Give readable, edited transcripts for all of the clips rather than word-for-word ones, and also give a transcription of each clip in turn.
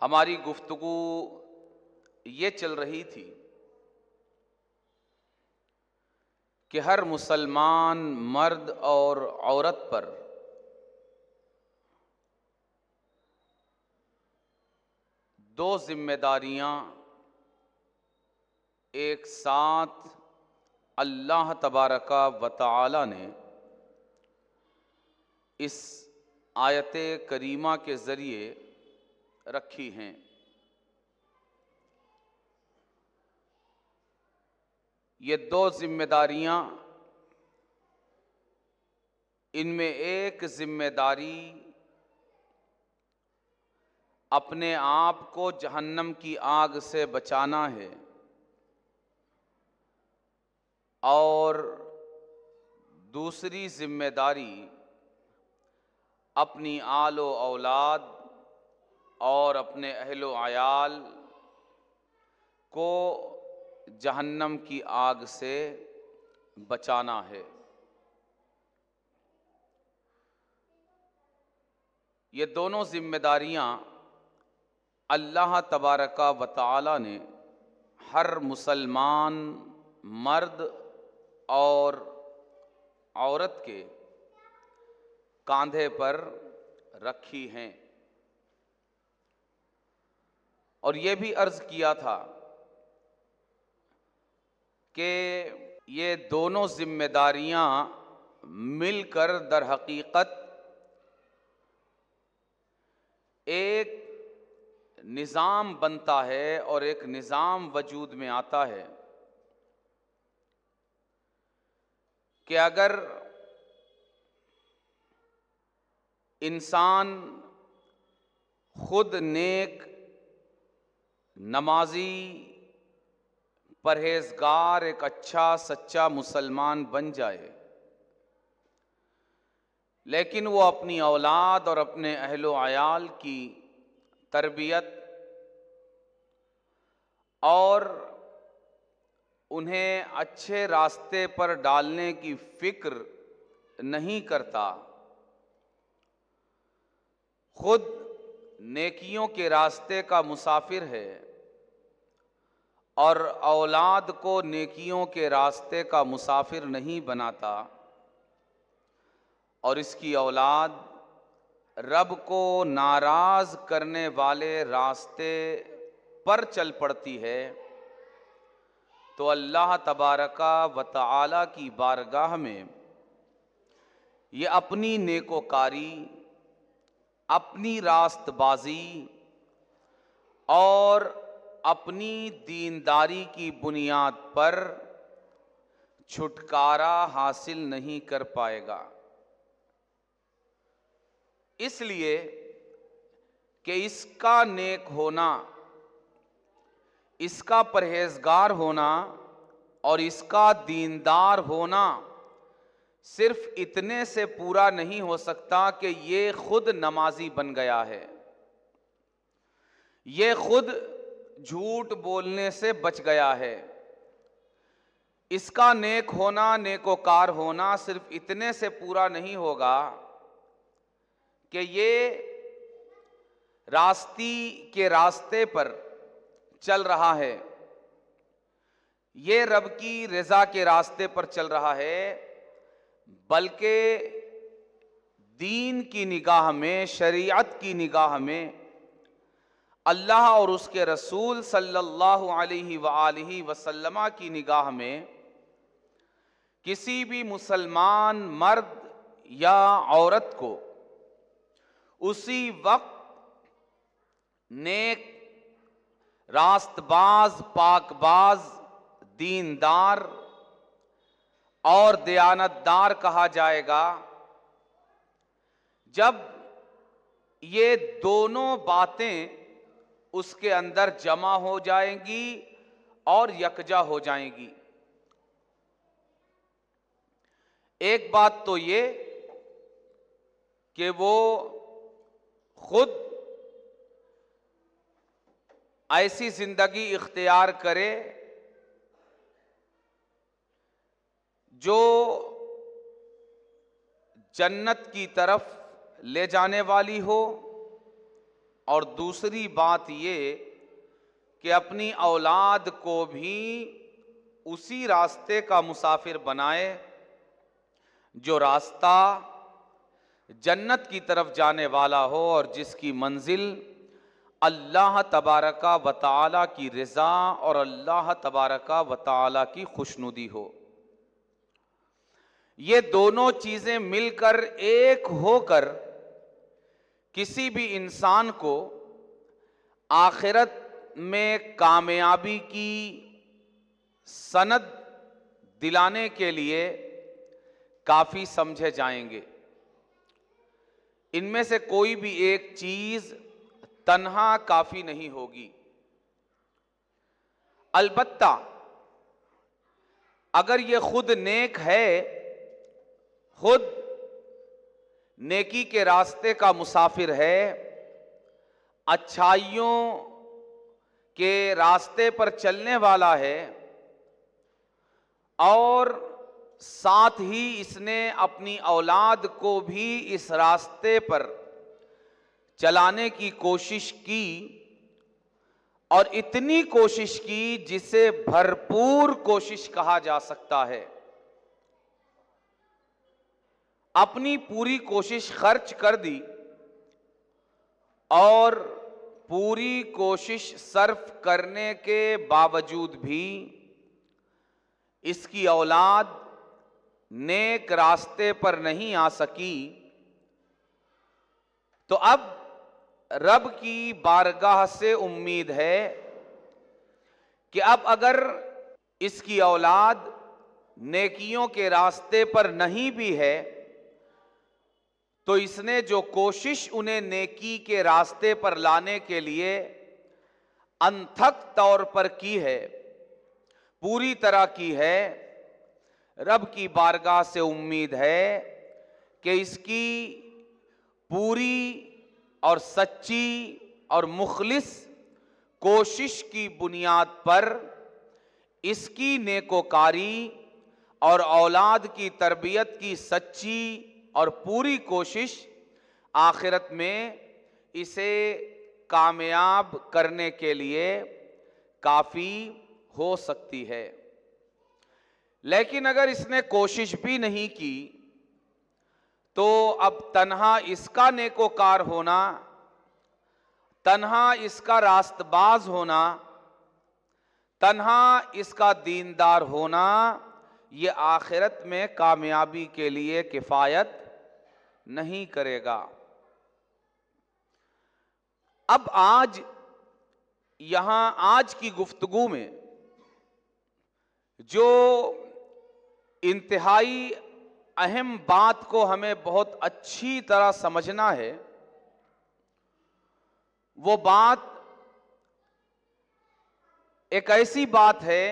हमारी गुफ्तगू ये चल रही थी कि हर मुसलमान मर्द और औरत पर दो जिम्मेदारियां एक साथ अल्लाह तबारका व तआला ने इस आयत करीमा के ज़रिए रखी हैं। ये दो जिम्मेदारियां, इनमें एक जिम्मेदारी अपने आप को जहन्नम की आग से बचाना है और दूसरी जिम्मेदारी अपनी आलो औलाद और अपने अहलो आयाल को जहन्नम की आग से बचाना है। ये दोनों जिम्मेदारियां अल्लाह तबारका व तआला ने हर मुसलमान मर्द और औरत के कांधे पर रखी हैं। और ये भी अर्ज़ किया था कि ये दोनों जिम्मेदारियां मिलकर दर हकीकत एक निज़ाम बनता है और एक निज़ाम वजूद में आता है कि अगर इंसान खुद नेक, नमाजी, परहेजगार, एक अच्छा सच्चा मुसलमान बन जाए, लेकिन वो अपनी औलाद और अपने अहलो आयाल की तरबियत और उन्हें अच्छे रास्ते पर डालने की फिक्र नहीं करता, खुद नेकियों के रास्ते का मुसाफिर है और औलाद को नेकियों के रास्ते का मुसाफिर नहीं बनाता, और इसकी औलाद रब को नाराज़ करने वाले रास्ते पर चल पड़ती है, तो अल्लाह तबारका व तआला की बारगाह में ये अपनी नेकोकारी, अपनी रास्तबाजी और अपनी दीनदारी की बुनियाद पर छुटकारा हासिल नहीं कर पाएगा। इसलिए कि इसका नेक होना, इसका परहेजगार होना और इसका दीनदार होना सिर्फ इतने से पूरा नहीं हो सकता कि ये खुद नमाजी बन गया है, ये खुद झूठ बोलने से बच गया है। इसका नेक होना, नेकोकार होना सिर्फ इतने से पूरा नहीं होगा कि ये रास्ती के रास्ते पर चल रहा है, ये रब की रज़ा के रास्ते पर चल रहा है, बल्कि दीन की निगाह में, शरीयत की निगाह में, अल्लाह और उसके रसूल सल्लल्लाहु अलैहि वआलिहि वसल्लम की निगाह में किसी भी मुसलमान मर्द या औरत को उसी वक्त नेक, रास्तबाज, पाकबाज, दीनदार और दयानतदार कहा जाएगा जब ये दोनों बातें उसके अंदर जमा हो जाएंगी और यकजा हो जाएंगी। एक बात तो ये कि वो खुद ऐसी जिंदगी इख्तियार करे जो जन्नत की तरफ ले जाने वाली हो और दूसरी बात ये कि अपनी औलाद को भी उसी रास्ते का मुसाफिर बनाए जो रास्ता जन्नत की तरफ जाने वाला हो और जिसकी मंजिल अल्लाह तबारका व तआला की रज़ा और अल्लाह तबारका व तआला की खुशनुदी हो। ये दोनों चीज़ें मिलकर एक होकर किसी भी इंसान को आखिरत में कामयाबी की सनद दिलाने के लिए काफ़ी समझे जाएंगे। इनमें से कोई भी एक चीज़ तन्हा काफ़ी नहीं होगी। अलबत्ता अगर ये खुद नेक है, खुद नेकी के रास्ते का मुसाफिर है, अच्छाइयों के रास्ते पर चलने वाला है और साथ ही इसने अपनी औलाद को भी इस रास्ते पर चलाने की कोशिश की और इतनी कोशिश की जिसे भरपूर कोशिश कहा जा सकता है, अपनी पूरी कोशिश खर्च कर दी और पूरी कोशिश सर्फ करने के बावजूद भी इसकी औलाद नेक रास्ते पर नहीं आ सकी, तो अब रब की बारगाह से उम्मीद है कि अब अगर इसकी औलाद नेकियों के रास्ते पर नहीं भी है तो इसने जो कोशिश उन्हें नेकी के रास्ते पर लाने के लिए अनथक तौर पर की है, पूरी तरह की है, रब की बारगाह से उम्मीद है कि इसकी पूरी और सच्ची और मुखलिस कोशिश की बुनियाद पर इसकी नेकोकारी और औलाद की तरबियत की सच्ची और पूरी कोशिश आखिरत में इसे कामयाब करने के लिए काफ़ी हो सकती है। लेकिन अगर इसने कोशिश भी नहीं की तो अब तन्हा इसका नेकोकार होना, तन्हा इसका रास्तबाज होना, तन्हा इसका दीनदार होना, ये आखिरत में कामयाबी के लिए किफ़ायत नहीं करेगा। अब आज यहां आज की गुफ्तगू में जो इंतहाई अहम बात को हमें बहुत अच्छी तरह समझना है, वो बात एक ऐसी बात है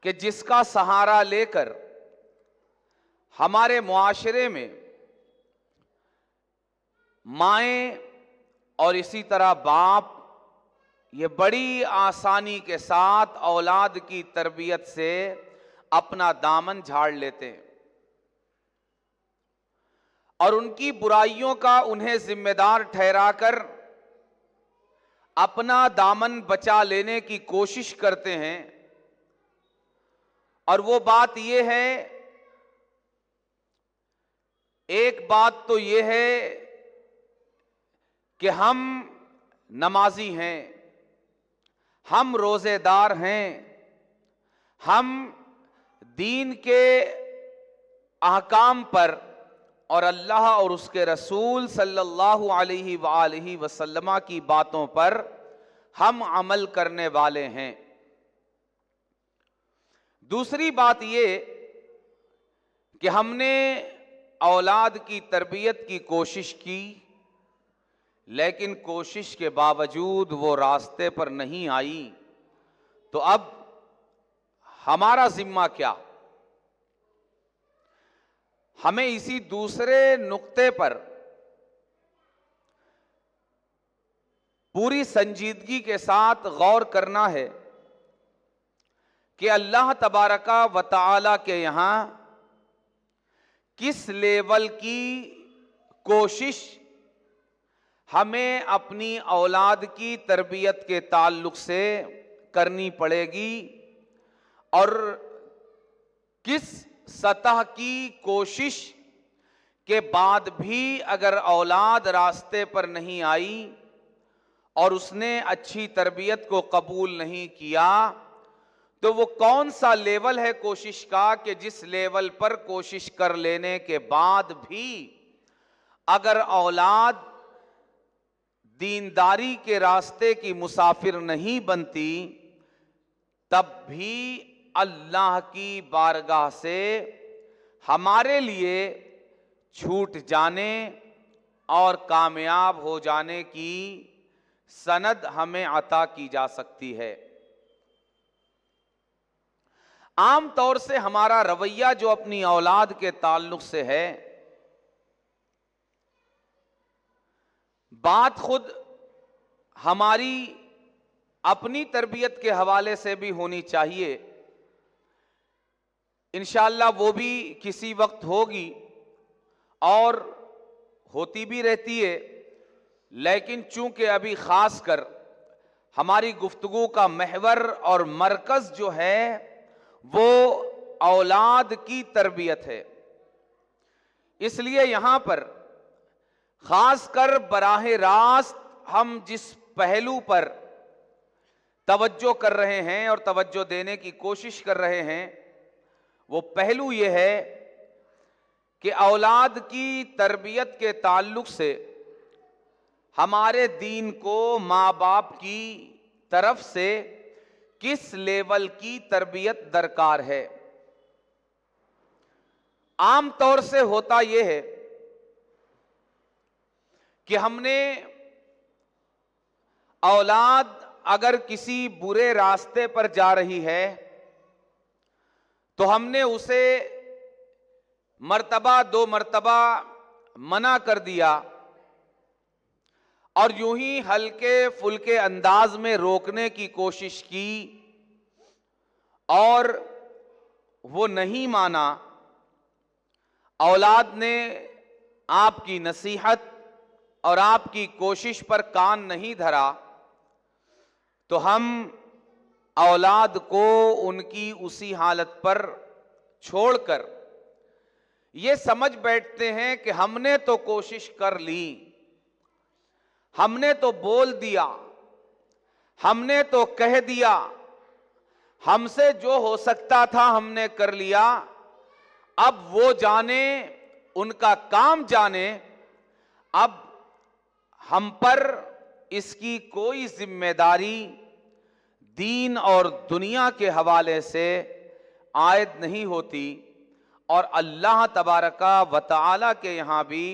कि जिसका सहारा लेकर हमारे मुआशरे में माएँ और इसी तरह बाप ये बड़ी आसानी के साथ औलाद की तरबियत से अपना दामन झाड़ लेते हैं और उनकी बुराइयों का उन्हें जिम्मेदार ठहराकर अपना दामन बचा लेने की कोशिश करते हैं। और वो बात ये है, एक बात तो ये है कि हम नमाजी हैं, हम रोजेदार हैं, हम दीन के अहकाम पर और अल्लाह और उसके रसूल सल्लल्लाहु अलैहि वसल्लम की बातों पर हम अमल करने वाले हैं। दूसरी बात ये कि हमने औलाद की तरबियत की कोशिश की, लेकिन कोशिश के बावजूद वो रास्ते पर नहीं आई, तो अब हमारा जिम्मा क्या? हमें इसी दूसरे नुक्ते पर पूरी संजीदगी के साथ गौर करना है कि अल्लाह तबारका व तआला के यहां किस लेवल की कोशिश हमें अपनी औलाद की तरबियत के ताल्लुक से करनी पड़ेगी और किस सतह की कोशिश के बाद भी अगर औलाद रास्ते पर नहीं आई और उसने अच्छी तरबियत को कबूल नहीं किया, तो वो कौन सा लेवल है कोशिश का कि जिस लेवल पर कोशिश कर लेने के बाद भी अगर औलाद दीनदारी के रास्ते की मुसाफिर नहीं बनती, तब भी अल्लाह की बारगाह से हमारे लिए छूट जाने और कामयाब हो जाने की सनद हमें अता की जा सकती है। आम तौर से हमारा रवैया जो अपनी औलाद के ताल्लुक से है, बात खुद हमारी अपनी तरबियत के हवाले से भी होनी चाहिए। इंशाअल्लाह वो भी किसी वक्त होगी और होती भी रहती है, लेकिन चूंकि अभी खासकर हमारी गुफ्तगू का महवर और मरकज जो है वो औलाद की तरबियत है, इसलिए यहां पर खासकर बराह रास्त हम जिस पहलू पर तवज्जो कर रहे हैं और तवज्जो देने की कोशिश कर रहे हैं, वो पहलू ये है कि औलाद की तरबियत के ताल्लुक से हमारे दीन को माँ बाप की तरफ से किस लेवल की तरबियत दरकार है। आम तौर से होता यह है कि हमने औलाद अगर किसी बुरे रास्ते पर जा रही है तो हमने उसे मर्तबा दो मर्तबा मना कर दिया और यूं ही हल्के फुल्के अंदाज में रोकने की कोशिश की और वो नहीं माना, औलाद ने आपकी नसीहत और आपकी कोशिश पर कान नहीं धरा, तो हम औलाद को उनकी उसी हालत पर छोड़कर ये समझ बैठते हैं कि हमने तो कोशिश कर ली, हमने तो बोल दिया, हमने तो कह दिया, हमसे जो हो सकता था हमने कर लिया, अब वो जाने, उनका काम जाने, अब हम पर इसकी कोई जिम्मेदारी दीन और दुनिया के हवाले से आयद नहीं होती। और अल्लाह तबारका व तआला के यहाँ भी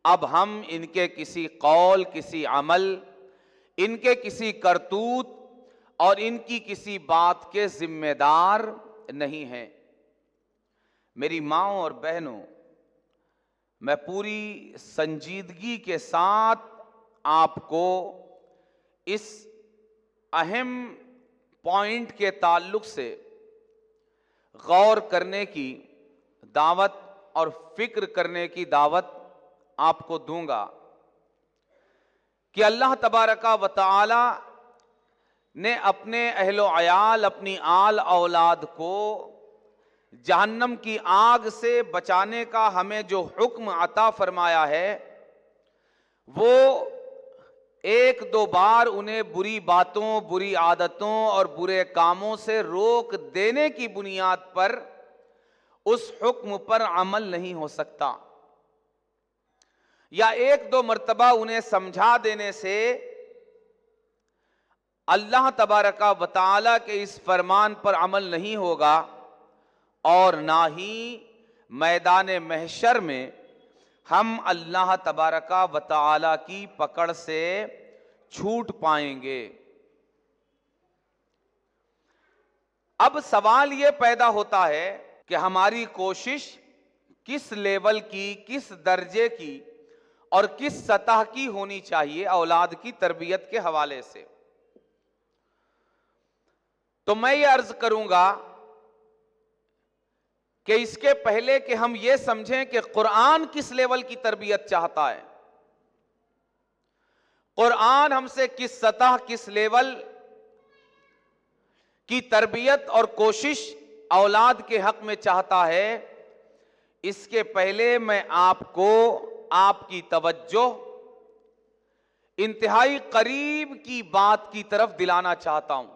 अब हम इनके किसी कौल, किसी अमल, इनके किसी करतूत और इनकी किसी बात के जिम्मेदार नहीं हैं। मेरी माँओं और बहनों, मैं पूरी संजीदगी के साथ आपको इस अहम पॉइंट के ताल्लुक से गौर करने की दावत और फिक्र करने की दावत आपको दूंगा कि अल्लाह तबारका व तआला ने अपने अहलो अयाल, अपनी आल औलाद को जहन्नम की आग से बचाने का हमें जो हुक्म अता फरमाया है, वो एक दो बार उन्हें बुरी बातों, बुरी आदतों और बुरे कामों से रोक देने की बुनियाद पर उस हुक्म पर अमल नहीं हो सकता, या एक दो मर्तबा उन्हें समझा देने से अल्लाह तबारका व तआला के इस फरमान पर अमल नहीं होगा और ना ही मैदान महशर में हम अल्लाह तबारका व तआला की पकड़ से छूट पाएंगे। अब सवाल यह पैदा होता है कि हमारी कोशिश किस लेवल की, किस दर्जे की और किस सतह की होनी चाहिए औलाद की तरबियत के हवाले से। तो मैं ये अर्ज करूंगा कि इसके पहले कि हम ये समझें कि कुरान किस लेवल की तरबियत चाहता है, कुरान हमसे किस सतह, किस लेवल की तरबियत और कोशिश औलाद के हक में चाहता है, इसके पहले मैं आपको आपकी तवज्जो इंतहाई करीब की बात की तरफ दिलाना चाहता हूं,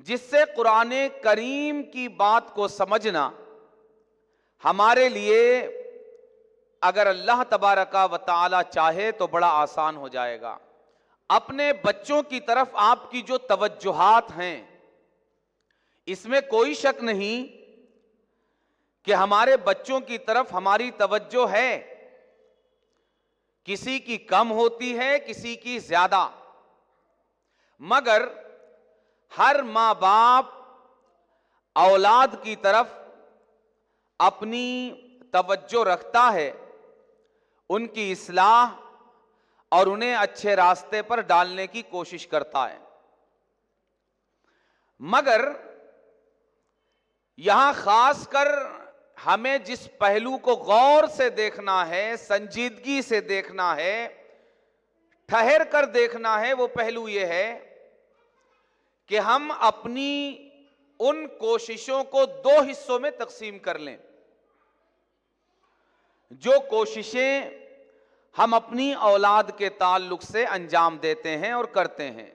जिससे कुरान करीम की बात को समझना हमारे लिए, अगर अल्लाह तबारका व तआला चाहे तो बड़ा आसान हो जाएगा। अपने बच्चों की तरफ आपकी जो तवज्जुहात हैं, इसमें कोई शक नहीं कि हमारे बच्चों की तरफ हमारी तवज्जो है, किसी की कम होती है, किसी की ज्यादा, मगर हर मां बाप औलाद की तरफ अपनी तवज्जो रखता है, उनकी इस्लाह और उन्हें अच्छे रास्ते पर डालने की कोशिश करता है। मगर यहां खासकर हमें जिस पहलू को गौर से देखना है, संजीदगी से देखना है, ठहर कर देखना है, वो पहलू यह है कि हम अपनी उन कोशिशों को दो हिस्सों में तकसीम कर लें। जो कोशिशें हम अपनी औलाद के ताल्लुक से अंजाम देते हैं और करते हैं,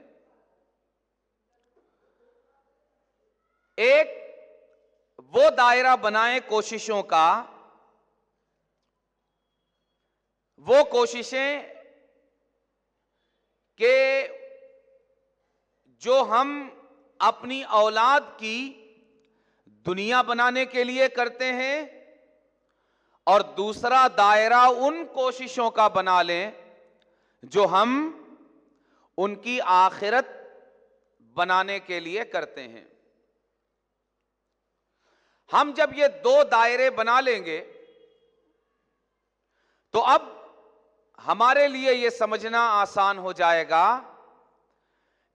एक वो दायरा बनाएं कोशिशों का, वो कोशिशें कि जो हम अपनी औलाद की दुनिया बनाने के लिए करते हैं, और दूसरा दायरा उन कोशिशों का बना लें जो हम उनकी आखिरत बनाने के लिए करते हैं। हम जब ये दो दायरे बना लेंगे तो अब हमारे लिए ये समझना आसान हो जाएगा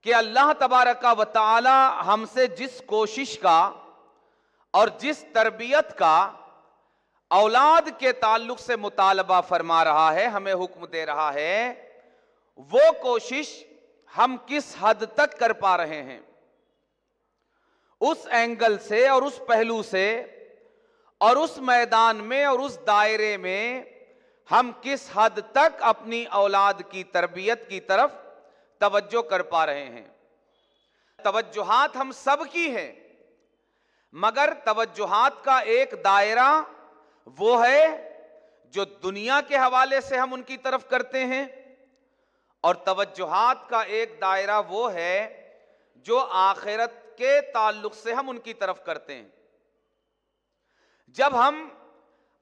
कि अल्लाह तबारका व तआला हमसे जिस कोशिश का और जिस तरबियत का औलाद के ताल्लुक से मुतालबा फरमा रहा है, हमें हुक्म दे रहा है, वो कोशिश हम किस हद तक कर पा रहे हैं, उस एंगल से और उस पहलू से और उस मैदान में और उस दायरे में हम किस हद तक अपनी औलाद की तरबियत की तरफ तवज्जो कर पा रहे हैं। तवज्जुहात हम सब की है, मगर तवज्जुहात का एक दायरा वो है जो दुनिया के हवाले से हम उनकी तरफ करते हैं, और तवज्जुहात का एक दायरा वो है जो आखिरत के ताल्लुक से हम उनकी तरफ करते हैं। जब हम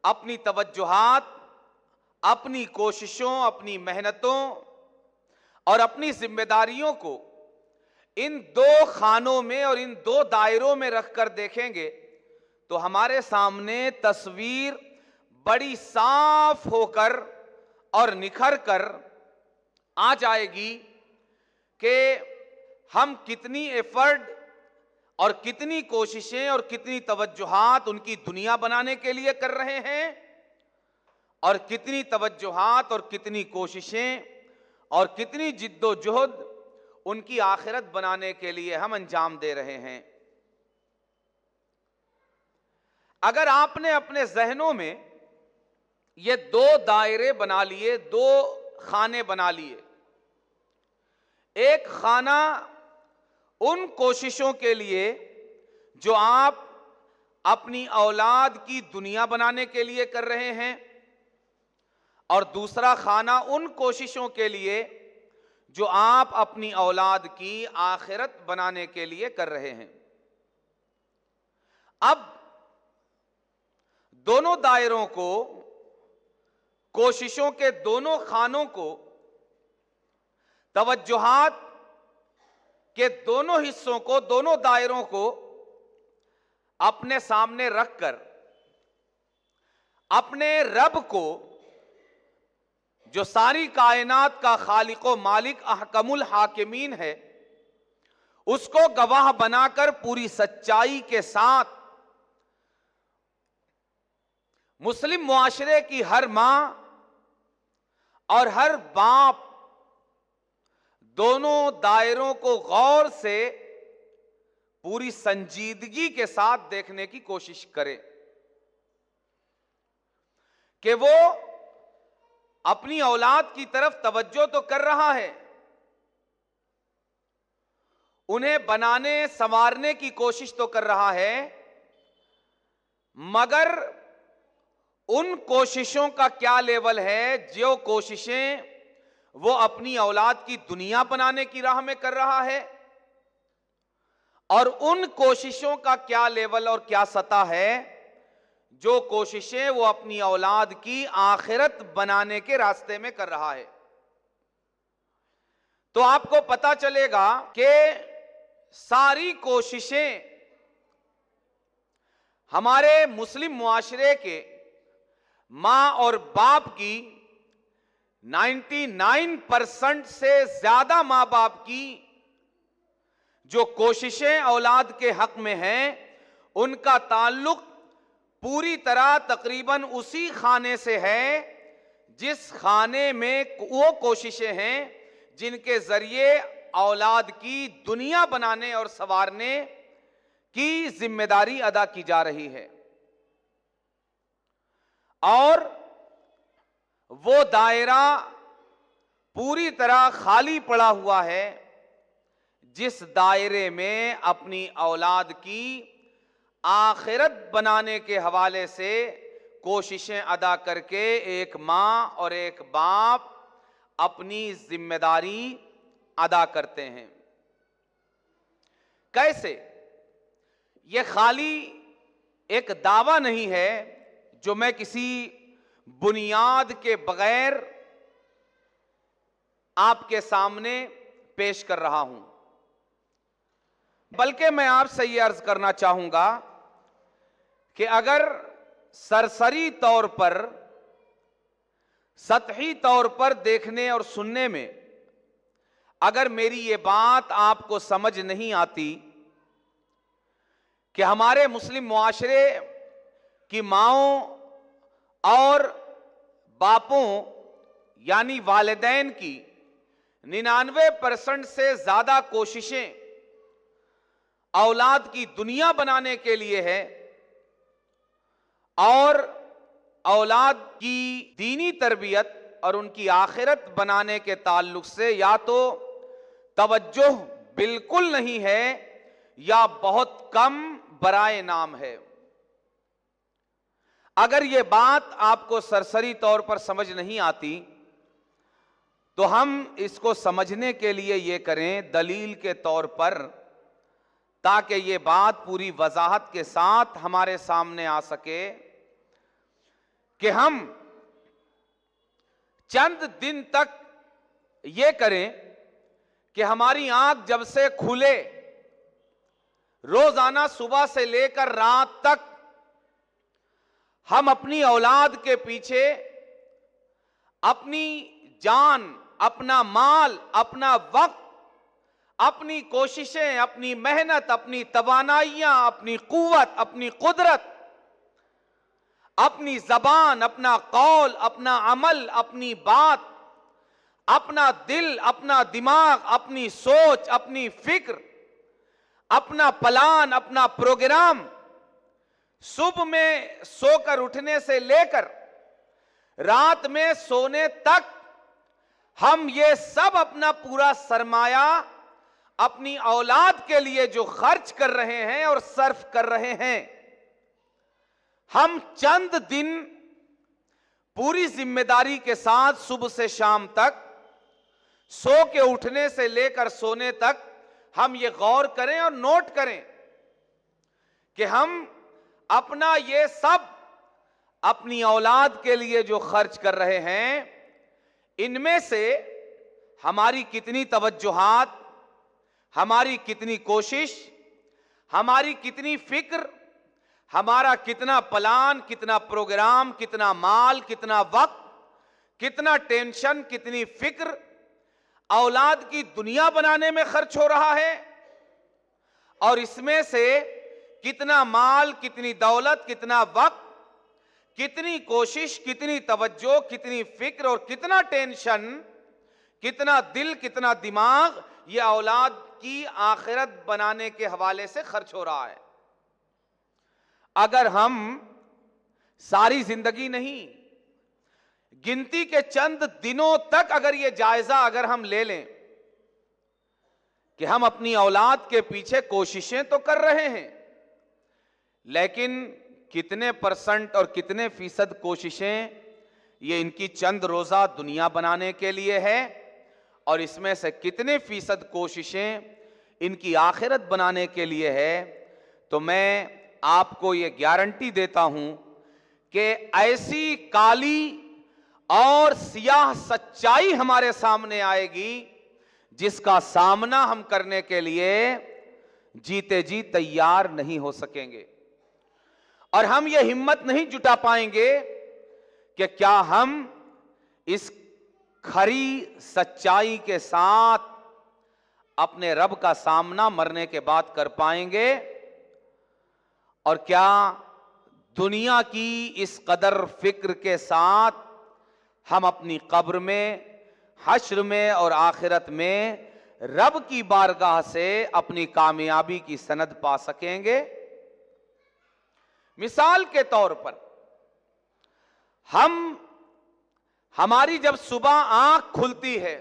अपनी तवज्जुहात, अपनी कोशिशों, अपनी मेहनतों और अपनी जिम्मेदारियों को इन दो खानों में और इन दो दायरों में रखकर देखेंगे तो हमारे सामने तस्वीर बड़ी साफ होकर और निखर कर आ जाएगी कि हम कितनी एफर्ट और कितनी कोशिशें और कितनी तवज्जुहात उनकी दुनिया बनाने के लिए कर रहे हैं, और कितनी तवज्जुहात और कितनी कोशिशें और कितनी जिद्दोजहद उनकी आखिरत बनाने के लिए हम अंजाम दे रहे हैं। अगर आपने अपने जहनों में ये दो दायरे बना लिए, दो खाने बना लिए, एक खाना उन कोशिशों के लिए जो आप अपनी औलाद की दुनिया बनाने के लिए कर रहे हैं, और दूसरा खाना उन कोशिशों के लिए जो आप अपनी औलाद की आखिरत बनाने के लिए कर रहे हैं। अब दोनों दायरों को, कोशिशों के दोनों खानों को, तवज्जुहात के दोनों हिस्सों को, दोनों दायरों को अपने सामने रखकर अपने रब को, जो सारी कायनात का खालिक व मालिक अहकमुल हाकिमीन है, उसको गवाह बनाकर पूरी सच्चाई के साथ मुस्लिम मुआशरे की हर मां और हर बाप दोनों दायरों को गौर से पूरी संजीदगी के साथ देखने की कोशिश करे कि वो अपनी औलाद की तरफ तवज्जो तो कर रहा है, उन्हें बनाने संवारने की कोशिश तो कर रहा है, मगर उन कोशिशों का क्या लेवल है जो कोशिशें वो अपनी औलाद की दुनिया बनाने की राह में कर रहा है, और उन कोशिशों का क्या लेवल और क्या सतह है जो कोशिशें वो अपनी औलाद की आखिरत बनाने के रास्ते में कर रहा है। तो आपको पता चलेगा कि सारी कोशिशें हमारे मुस्लिम मुआशरे के मां और बाप की 99% से ज्यादा मां बाप की जो कोशिशें औलाद के हक में हैं, उनका ताल्लुक पूरी तरह तकरीबन उसी खाने से है जिस खाने में वो कोशिशें हैं जिनके जरिए औलाद की दुनिया बनाने और संवारने की जिम्मेदारी अदा की जा रही है। और वो दायरा पूरी तरह खाली पड़ा हुआ है जिस दायरे में अपनी औलाद की आखिरत बनाने के हवाले से कोशिशें अदा करके एक मां और एक बाप अपनी जिम्मेदारी अदा करते हैं। कैसे? यह खाली एक दावा नहीं है जो मैं किसी बुनियाद के बगैर आपके सामने पेश कर रहा हूं, बल्कि मैं आपसे यह अर्ज करना चाहूंगा कि अगर सरसरी तौर पर, सतही तौर पर देखने और सुनने में अगर मेरी ये बात आपको समझ नहीं आती कि हमारे मुस्लिम मुआशरे की माओं और बापों यानी वालिदैन की 99% से ज्यादा कोशिशें औलाद की दुनिया बनाने के लिए है और औलाद की दीनी तरबियत और उनकी आखिरत बनाने के ताल्लुक से या तो तवज्जो बिल्कुल नहीं है या बहुत कम बराए नाम है। अगर यह बात आपको सरसरी तौर पर समझ नहीं आती तो हम इसको समझने के लिए यह करें दलील के तौर पर, ताकि ये बात पूरी वजाहत के साथ हमारे सामने आ सके कि हम चंद दिन तक ये करें कि हमारी आंख जब से खुले रोजाना सुबह से लेकर रात तक हम अपनी औलाद के पीछे अपनी जान, अपना माल, अपना वक्त, अपनी कोशिशें, अपनी मेहनत, अपनी तवानाइयां, अपनी कुव्वत, अपनी कुदरत, अपनी जबान, अपना कौल, अपना अमल, अपनी बात, अपना दिल, अपना दिमाग, अपनी सोच, अपनी फिक्र, अपना प्लान, अपना प्रोग्राम, सुबह में सोकर उठने से लेकर रात में सोने तक हम ये सब अपना पूरा सरमाया अपनी औलाद के लिए जो खर्च कर रहे हैं और सर्फ कर रहे हैं, हम चंद दिन पूरी जिम्मेदारी के साथ सुबह से शाम तक, सो के उठने से लेकर सोने तक हम ये गौर करें और नोट करें कि हम अपना ये सब अपनी औलाद के लिए जो खर्च कर रहे हैं, इनमें से हमारी कितनी तवज्जुहात, हमारी कितनी कोशिश, हमारी कितनी फिक्र, हमारा कितना प्लान, कितना प्रोग्राम, कितना माल, कितना वक्त, कितना टेंशन, कितनी फिक्र औलाद की दुनिया बनाने में खर्च हो रहा है, और इसमें से कितना माल, कितनी दौलत, कितना वक्त, कितनी कोशिश, कितनी तवज्जो, कितनी फिक्र और कितना टेंशन कितना दिल, कितना दिमाग ये औलाद की आखिरत बनाने के हवाले से खर्च हो रहा है। अगर हम सारी जिंदगी नहीं, गिनती के चंद दिनों तक अगर ये जायजा अगर हम ले लें कि हम अपनी औलाद के पीछे कोशिशें तो कर रहे हैं, लेकिन कितने परसेंट और कितने फीसद कोशिशें ये इनकी चंद रोजा दुनिया बनाने के लिए है, और इसमें से कितने फीसद कोशिशें इनकी आखिरत बनाने के लिए है। तो मैं आपको ये गारंटी देता हूं कि ऐसी काली और सियाह सच्चाई हमारे सामने आएगी जिसका सामना हम करने के लिए जीते जी तैयार नहीं हो सकेंगे, और हम ये हिम्मत नहीं जुटा पाएंगे कि क्या हम इस खरी सच्चाई के साथ अपने रब का सामना मरने के बाद कर पाएंगे, और क्या दुनिया की इस कदर फिक्र के साथ हम अपनी कब्र में, हश्र में और आखिरत में रब की बारगाह से अपनी कामयाबी की सनद पा सकेंगे। मिसाल के तौर पर हमारी जब सुबह आंख खुलती है,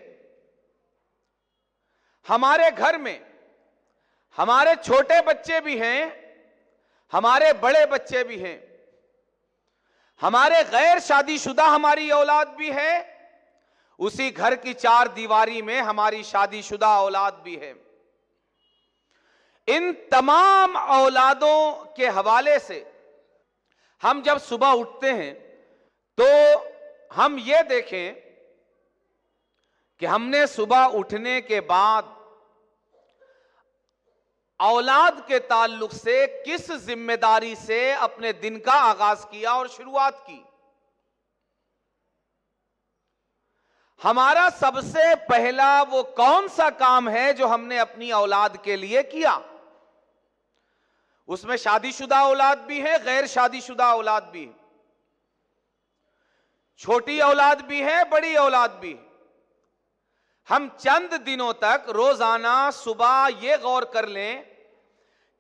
हमारे घर में हमारे छोटे बच्चे भी हैं, हमारे बड़े बच्चे भी हैं, हमारे गैर शादीशुदा हमारी औलाद भी है, उसी घर की चार दीवारी में हमारी शादीशुदा औलाद भी है। इन तमाम औलादों के हवाले से हम जब सुबह उठते हैं तो हम ये देखें कि हमने सुबह उठने के बाद औलाद के ताल्लुक से किस जिम्मेदारी से अपने दिन का आगाज किया और शुरुआत की। हमारा सबसे पहला वो कौन सा काम है जो हमने अपनी औलाद के लिए किया। उसमें शादीशुदा औलाद भी है, गैर शादीशुदा औलाद भी है, छोटी औलाद भी है, बड़ी औलाद भी है। हम चंद दिनों तक रोजाना सुबह ये गौर कर लें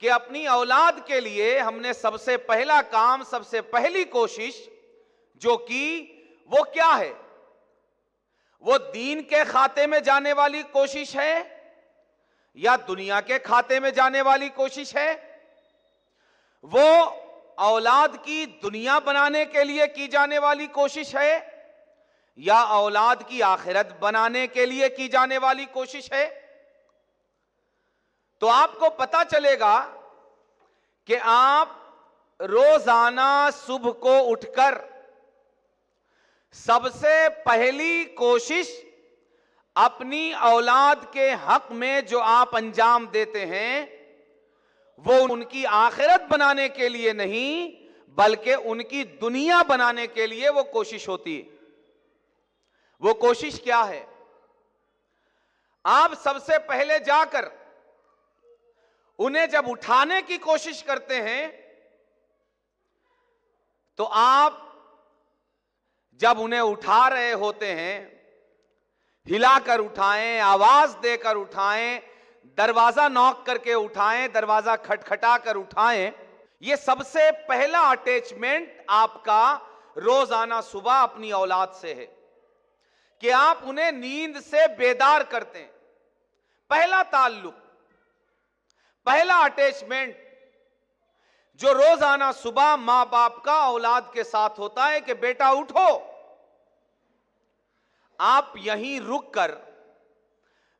कि अपनी औलाद के लिए हमने सबसे पहला काम, सबसे पहली कोशिश जो की वो क्या है। वो दीन के खाते में जाने वाली कोशिश है या दुनिया के खाते में जाने वाली कोशिश है। वो औलाद की दुनिया बनाने के लिए की जाने वाली कोशिश है या औलाद की आखिरत बनाने के लिए की जाने वाली कोशिश है। तो आपको पता चलेगा कि आप रोजाना सुबह को उठकर सबसे पहली कोशिश अपनी औलाद के हक में जो आप अंजाम देते हैं वो उनकी आखिरत बनाने के लिए नहीं बल्कि उनकी दुनिया बनाने के लिए वो कोशिश होती है। वो कोशिश क्या है? आप सबसे पहले जाकर उन्हें जब उठाने की कोशिश करते हैं तो आप जब उन्हें उठा रहे होते हैं, हिलाकर उठाएं, आवाज देकर उठाएं, दरवाजा नॉक करके उठाएं, दरवाजा खटखटा कर उठाएं। यह सबसे पहला अटैचमेंट आपका रोजाना सुबह अपनी औलाद से है कि आप उन्हें नींद से बेदार करते हैं। पहला ताल्लुक, पहला अटैचमेंट जो रोजाना सुबह मां बाप का औलाद के साथ होता है कि बेटा उठो। आप यहीं रुककर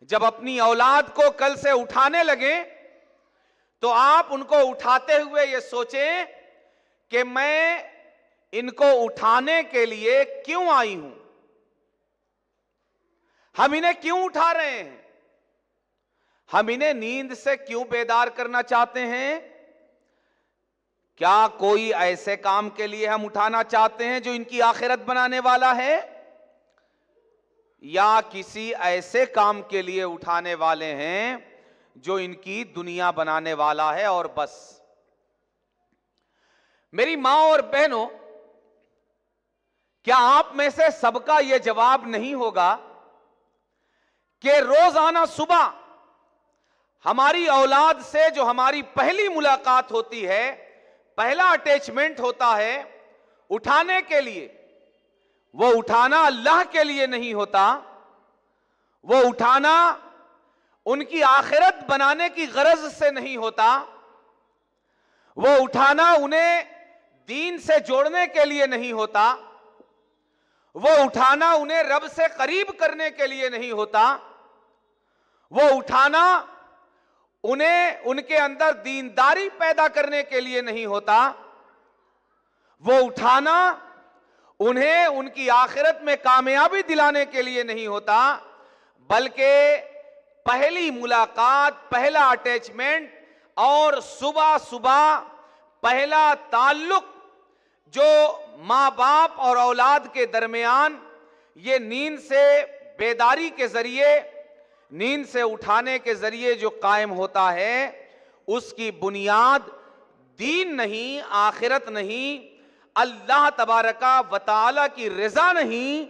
जब अपनी औलाद को कल से उठाने लगे तो आप उनको उठाते हुए ये सोचें कि मैं इनको उठाने के लिए क्यों आई हूं, हम इन्हें क्यों उठा रहे हैं, हम इन्हें नींद से क्यों बेदार करना चाहते हैं। क्या कोई ऐसे काम के लिए हम उठाना चाहते हैं जो इनकी आखिरत बनाने वाला है, या किसी ऐसे काम के लिए उठाने वाले हैं जो इनकी दुनिया बनाने वाला है और बस। मेरी मां और बहनों, क्या आप में से सबका यह जवाब नहीं होगा कि रोजाना सुबह हमारी औलाद से जो हमारी पहली मुलाकात होती है, पहला अटैचमेंट होता है, उठाने के लिए, वो उठाना अल्लाह के लिए नहीं होता, वो उठाना उनकी आखिरत बनाने की गरज से नहीं होता, वो उठाना उन्हें दीन से जोड़ने के लिए नहीं होता, वो उठाना उन्हें रब से करीब करने के लिए नहीं होता, वो उठाना उन्हें उनके अंदर दीनदारी पैदा करने के लिए नहीं होता, वो उठाना उन्हें उनकी आखिरत में कामयाबी दिलाने के लिए नहीं होता, बल्कि पहली मुलाकात, पहला अटैचमेंट और सुबह सुबह पहला ताल्लुक जो माँ बाप और औलाद के दरमियान, ये नींद से बेदारी के जरिए, नींद से उठाने के जरिए जो कायम होता है, उसकी बुनियाद दीन नहीं, आखिरत नहीं, अल्लाह तबारका व तआला की रजा नहीं,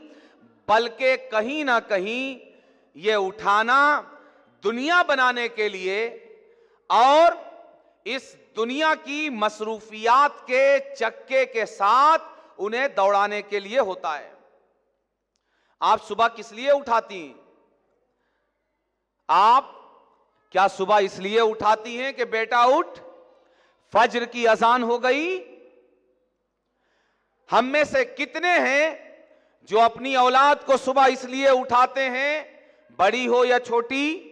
बल्कि कहीं ना कहीं ये उठाना दुनिया बनाने के लिए और इस दुनिया की मसरूफियात के चक्के के साथ उन्हें दौड़ाने के लिए होता है। आप सुबह किस लिए उठाती हैं? आप क्या सुबह इसलिए उठाती हैं कि बेटा उठ, फज्र की अजान हो गई? हम में से कितने हैं जो अपनी औलाद को सुबह इसलिए उठाते हैं, बड़ी हो या छोटी,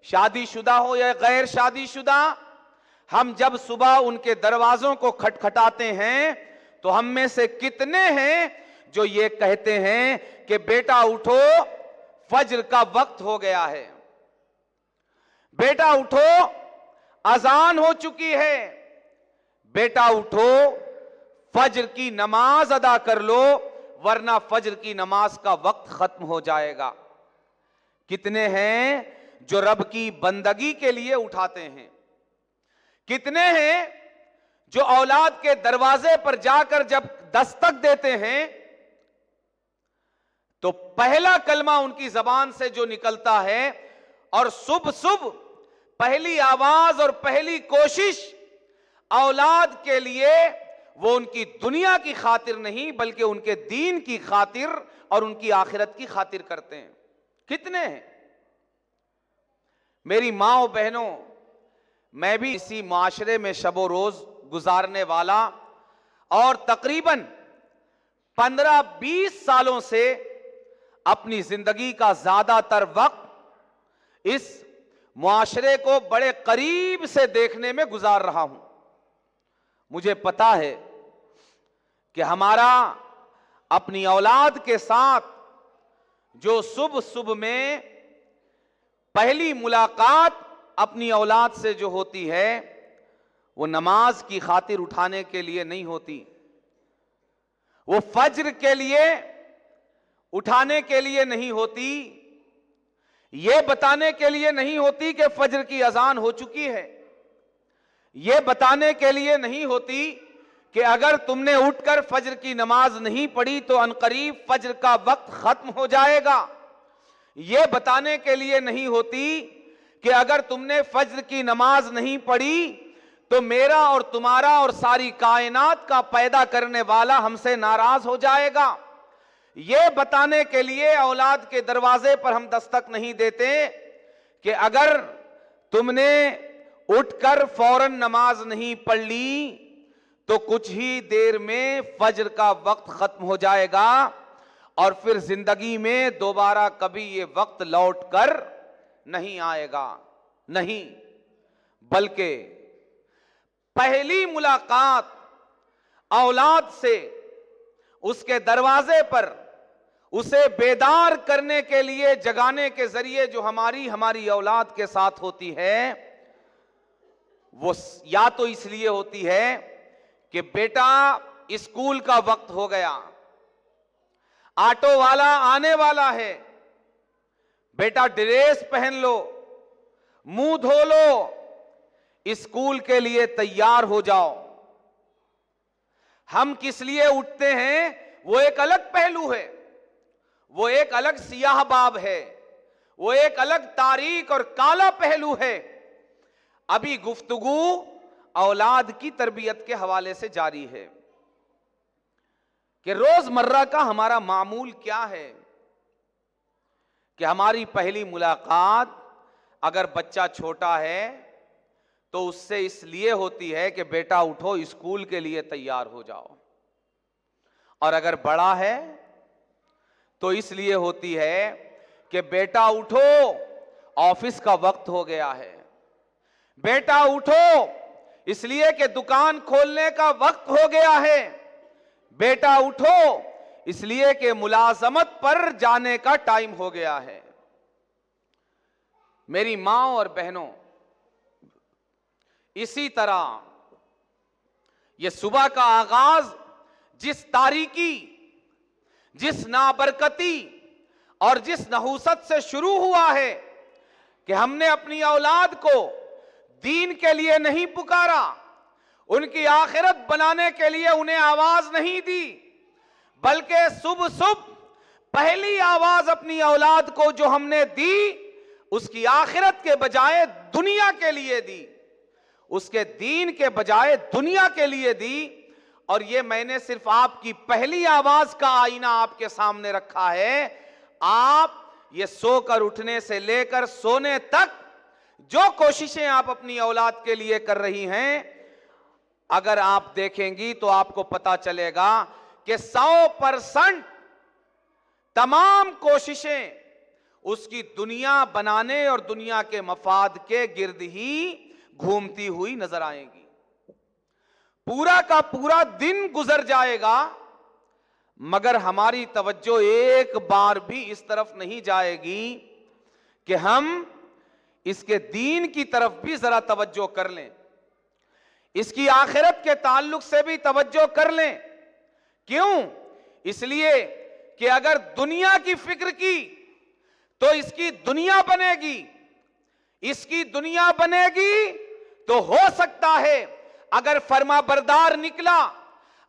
शादीशुदा हो या गैर शादीशुदा, हम जब सुबह उनके दरवाजों को खटखटाते हैं तो हम में से कितने हैं जो ये कहते हैं कि बेटा उठो, फज्र का वक्त हो गया है, बेटा उठो, अजान हो चुकी है, बेटा उठो, फज्र की नमाज अदा कर लो, वरना फज्र की नमाज का वक्त खत्म हो जाएगा। कितने हैं जो रब की बंदगी के लिए उठाते हैं? कितने हैं जो औलाद के दरवाजे पर जाकर जब दस्तक देते हैं तो पहला कलमा उनकी जबान से जो निकलता है और सुबह सुबह पहली आवाज और पहली कोशिश औलाद के लिए, वो उनकी दुनिया की खातिर नहीं बल्कि उनके दीन की खातिर और उनकी आखिरत की खातिर करते हैं। कितने हैं? मेरी माँ बहनों, मैं भी इसी माशरे में शबो रोज गुजारने वाला और तकरीबन 15-20 सालों से अपनी जिंदगी का ज्यादातर वक्त इस मुआशरे को बड़े करीब से देखने में गुजार रहा हूं। मुझे पता है कि हमारा अपनी औलाद के साथ जो सुबह सुबह में पहली मुलाकात अपनी औलाद से जो होती है, वो नमाज की खातिर उठाने के लिए नहीं होती, वो फज्र के लिए उठाने के लिए नहीं होती, ये बताने के लिए नहीं होती कि फज्र की अजान हो चुकी है, ये बताने के लिए नहीं होती कि अगर तुमने उठकर फज्र की नमाज नहीं पढ़ी तो अनकरीब फज्र का वक्त खत्म हो जाएगा, ये बताने के लिए नहीं होती कि अगर तुमने फज्र की नमाज नहीं पढ़ी तो मेरा और तुम्हारा और सारी कायनात का पैदा करने वाला हमसे नाराज हो जाएगा। ये बताने के लिए औलाद के दरवाजे पर हम दस्तक नहीं देते कि अगर तुमने उठकर फौरन नमाज नहीं पढ़ ली तो कुछ ही देर में फज्र का वक्त खत्म हो जाएगा और फिर जिंदगी में दोबारा कभी ये वक्त लौट कर नहीं आएगा। नहीं, बल्कि पहली मुलाकात औलाद से उसके दरवाजे पर उसे बेदार करने के लिए, जगाने के जरिए जो हमारी औलाद के साथ होती है, वो या तो इसलिए होती है कि बेटा स्कूल का वक्त हो गया, ऑटो वाला आने वाला है, बेटा ड्रेस पहन लो, मुंह धो लो, स्कूल के लिए तैयार हो जाओ। हम किस लिए उठते हैं वो एक अलग पहलू है, वो एक अलग सियाह बाब है, वो एक अलग तारीख और काला पहलू है। अभी गुफ्तगू औलाद की तरबियत के हवाले से जारी है कि रोजमर्रा का हमारा मामूल क्या है कि हमारी पहली मुलाकात अगर बच्चा छोटा है तो उससे इसलिए होती है कि बेटा उठो स्कूल के लिए तैयार हो जाओ, और अगर बड़ा है तो इसलिए होती है कि बेटा उठो ऑफिस का वक्त हो गया है, बेटा उठो इसलिए कि दुकान खोलने का वक्त हो गया है, बेटा उठो इसलिए कि मुलाजमत पर जाने का टाइम हो गया है। मेरी मां और बहनों, इसी तरह यह सुबह का आगाज जिस तारीकी, जिस नाबरकती और जिस नहूसत से शुरू हुआ है कि हमने अपनी औलाद को दीन के लिए नहीं पुकारा, उनकी आखिरत बनाने के लिए उन्हें आवाज नहीं दी, बल्कि सुबह सुबह पहली आवाज अपनी औलाद को जो हमने दी उसकी आखिरत के बजाय दुनिया के लिए दी, उसके दीन के बजाय दुनिया के लिए दी। और ये मैंने सिर्फ आपकी पहली आवाज का आईना आपके सामने रखा है। आप ये सोकर उठने से लेकर सोने तक जो कोशिशें आप अपनी औलाद के लिए कर रही हैं, अगर आप देखेंगी तो आपको पता चलेगा कि 100% तमाम कोशिशें उसकी दुनिया बनाने और दुनिया के मफाद के गिर्द ही घूमती हुई नजर आएंगी। पूरा का पूरा दिन गुजर जाएगा मगर हमारी तवज्जो एक बार भी इस तरफ नहीं जाएगी कि हम इसके दीन की तरफ भी जरा तवज्जो कर लें, इसकी आखिरत के ताल्लुक से भी तवज्जो कर लें। क्यों? इसलिए कि अगर दुनिया की फिक्र की तो इसकी दुनिया बनेगी, इसकी दुनिया बनेगी तो हो सकता है अगर फरमा बरदार निकला,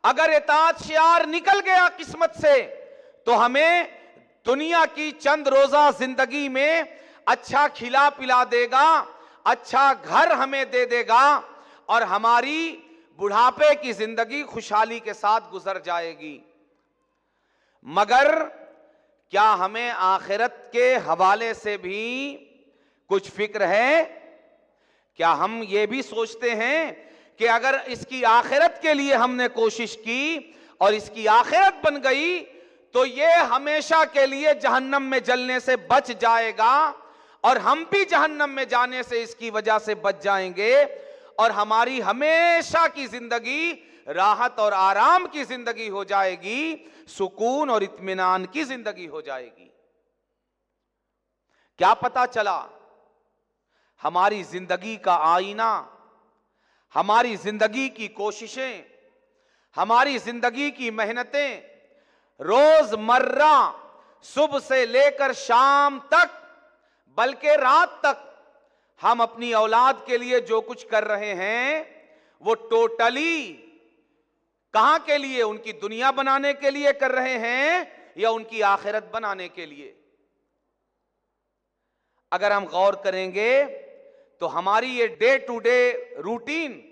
अगर इताअतशार निकल गया किस्मत से, तो हमें दुनिया की चंद रोजा जिंदगी में अच्छा खिला पिला देगा, अच्छा घर हमें दे देगा और हमारी बुढ़ापे की जिंदगी खुशहाली के साथ गुजर जाएगी। मगर क्या हमें आखिरत के हवाले से भी कुछ फिक्र है? क्या हम ये भी सोचते हैं कि अगर इसकी आखिरत के लिए हमने कोशिश की और इसकी आखिरत बन गई तो ये हमेशा के लिए जहन्नम में जलने से बच जाएगा और हम भी जहन्नम में जाने से इसकी वजह से बच जाएंगे और हमारी हमेशा की जिंदगी राहत और आराम की जिंदगी हो जाएगी, सुकून और इत्मीनान की जिंदगी हो जाएगी। क्या पता चला हमारी जिंदगी का आईना, हमारी जिंदगी की कोशिशें, हमारी जिंदगी की मेहनतें रोजमर्रा सुबह से लेकर शाम तक, बल्कि रात तक हम अपनी औलाद के लिए जो कुछ कर रहे हैं वो टोटली कहां के लिए? उनकी दुनिया बनाने के लिए कर रहे हैं या उनकी आखिरत बनाने के लिए? अगर हम गौर करेंगे तो हमारी ये डे टू डे रूटीन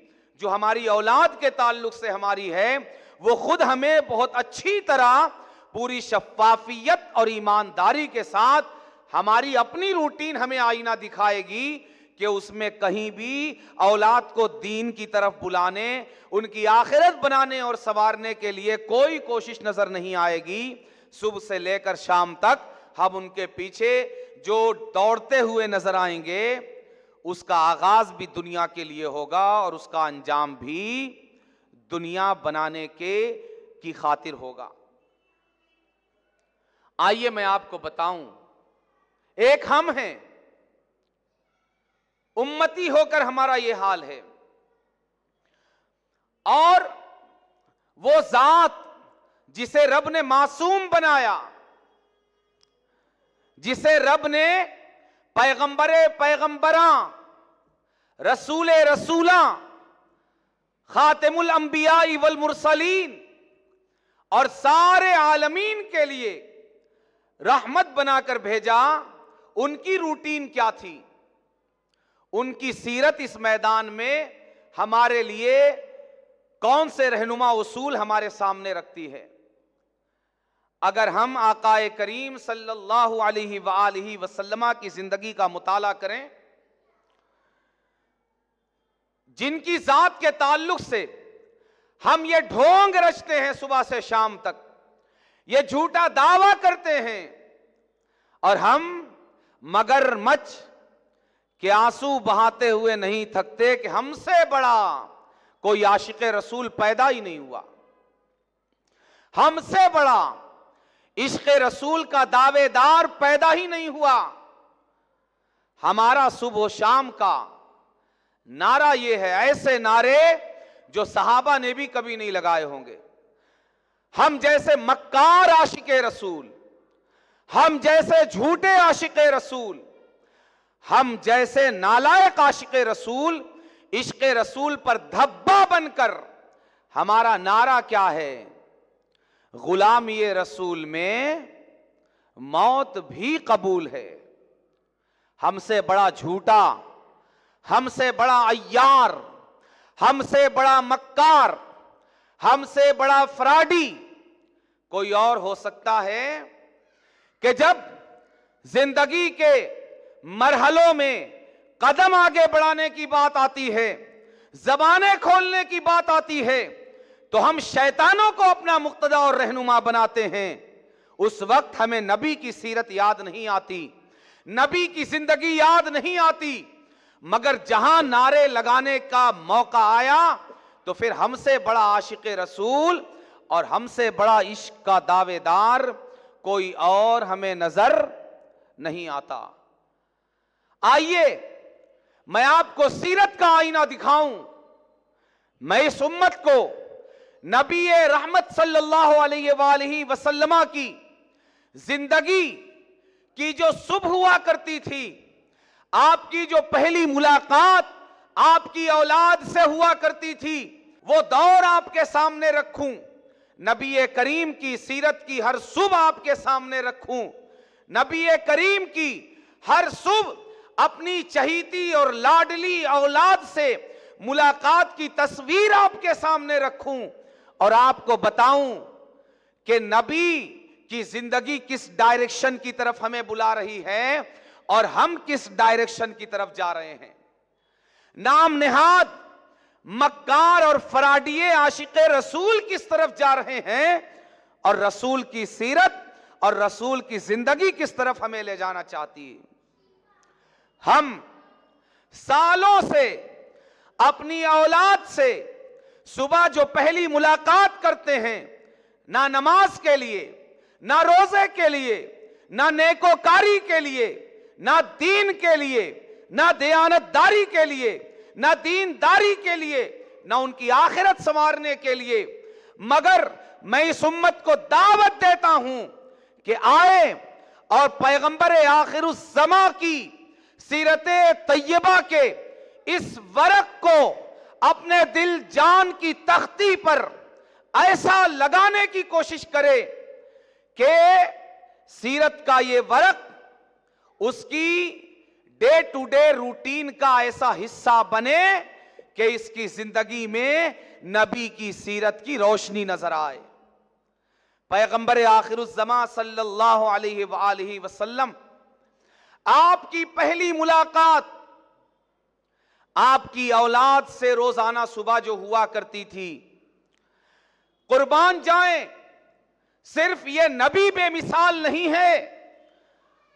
जो हमारी औलाद के ताल्लुक से हमारी है, वो खुद हमें बहुत अच्छी तरह पूरी शफाफियत और ईमानदारी के साथ हमारी अपनी रूटीन हमें आईना दिखाएगी कि उसमें कहीं भी औलाद को दीन की तरफ बुलाने, उनकी आखिरत बनाने और संवारने के लिए कोई कोशिश नजर नहीं आएगी। सुबह से लेकर शाम तक हम उनके पीछे जो दौड़ते हुए नजर आएंगे उसका आगाज भी दुनिया के लिए होगा और उसका अंजाम भी दुनिया बनाने की खातिर होगा। आइए मैं आपको बताऊं, एक हम हैं, उम्मती होकर हमारा ये हाल है, और वो जात जिसे रब ने मासूम बनाया, जिसे रब ने पैगंबरे पैगंबरा, रसूले रसूला, खातिमुल अंबिया वल मुरसलीन और सारे आलमीन के लिए रहमत बनाकर भेजा, उनकी रूटीन क्या थी, उनकी सीरत इस मैदान में हमारे लिए कौन से रहनुमा उसूल हमारे सामने रखती है। अगर हम आकाए करीम सल्लल्लाहु अलैहि वसल्लम की जिंदगी का मुताला करें, जिनकी जात के ताल्लुक से हम ये ढोंग रचते हैं सुबह से शाम तक, ये झूठा दावा करते हैं, और हम मगरमच्छ के आंसू बहाते हुए नहीं थकते कि हमसे बड़ा कोई आशिक़े रसूल पैदा ही नहीं हुआ, हमसे बड़ा इश्क़े रसूल का दावेदार पैदा ही नहीं हुआ। हमारा सुबह शाम का नारा ये है, ऐसे नारे जो सहाबा ने भी कभी नहीं लगाए होंगे। हम जैसे मक्कार आशिक़े रसूल, हम जैसे झूठे आशिक़े रसूल, हम जैसे नालायक आशिक़े रसूल, इश्क़े रसूल पर धब्बा बनकर हमारा नारा क्या है, गुलामी रसूल में मौत भी कबूल है। हमसे बड़ा झूठा, हमसे बड़ा अय्यार, हमसे बड़ा मक्कार, हमसे बड़ा फ्राडी कोई और हो सकता है कि जब जिंदगी के मरहलों में कदम आगे बढ़ाने की बात आती है, जबानें खोलने की बात आती है, तो हम शैतानों को अपना मुक्तदा और रहनुमा बनाते हैं। उस वक्त हमें नबी की सीरत याद नहीं आती, नबी की जिंदगी याद नहीं आती, मगर जहां नारे लगाने का मौका आया तो फिर हमसे बड़ा आशिक़े रसूल और हमसे बड़ा इश्क का दावेदार कोई और हमें नजर नहीं आता। आइए मैं आपको सीरत का आईना दिखाऊं। मैं इस उम्मत को नबी रहमत सल्लल्लाहु अलैहि वसल्लम की जिंदगी की जो सुबह हुआ करती थी, आपकी जो पहली मुलाकात आपकी औलाद से हुआ करती थी, वो दौर आपके सामने रखूं। नबी करीम की सीरत की हर सुबह आपके सामने रखूं। नबी करीम की हर सुबह अपनी चहीती और लाडली औलाद से मुलाकात की तस्वीर आपके सामने रखूं और आपको बताऊं कि नबी की जिंदगी किस डायरेक्शन की तरफ हमें बुला रही है और हम किस डायरेक्शन की तरफ जा रहे हैं। नाम नेहाद मक्कार और फराडिये आशिक़े रसूल किस तरफ जा रहे हैं और रसूल की सीरत और रसूल की जिंदगी किस तरफ हमें ले जाना चाहती है। हम सालों से अपनी औलाद से सुबह जो पहली मुलाकात करते हैं, ना नमाज के लिए, ना रोजे के लिए, ना नेकोकारी के लिए, ना दीन के लिए, ना दयानतदारी के लिए, ना दीनदारी के लिए, ना उनकी आखिरत संवारने के लिए, मगर मैं इस उम्मत को दावत देता हूं कि आए और पैगंबर आखिरुज़्ज़मा की सीरते तैयबा के इस वरक को अपने दिल जान की तख्ती पर ऐसा लगाने की कोशिश करे कि सीरत का ये वरक उसकी डे टू डे रूटीन का ऐसा हिस्सा बने कि इसकी जिंदगी में नबी की सीरत की रोशनी नजर आए। पैगंबर आखिरुज़्ज़मा सल्लल्लाहु अलैहि वसल्लम, आपकी पहली मुलाकात आपकी औलाद से रोजाना सुबह जो हुआ करती थी, कुर्बान जाएं, सिर्फ ये नबी बेमिसाल नहीं है,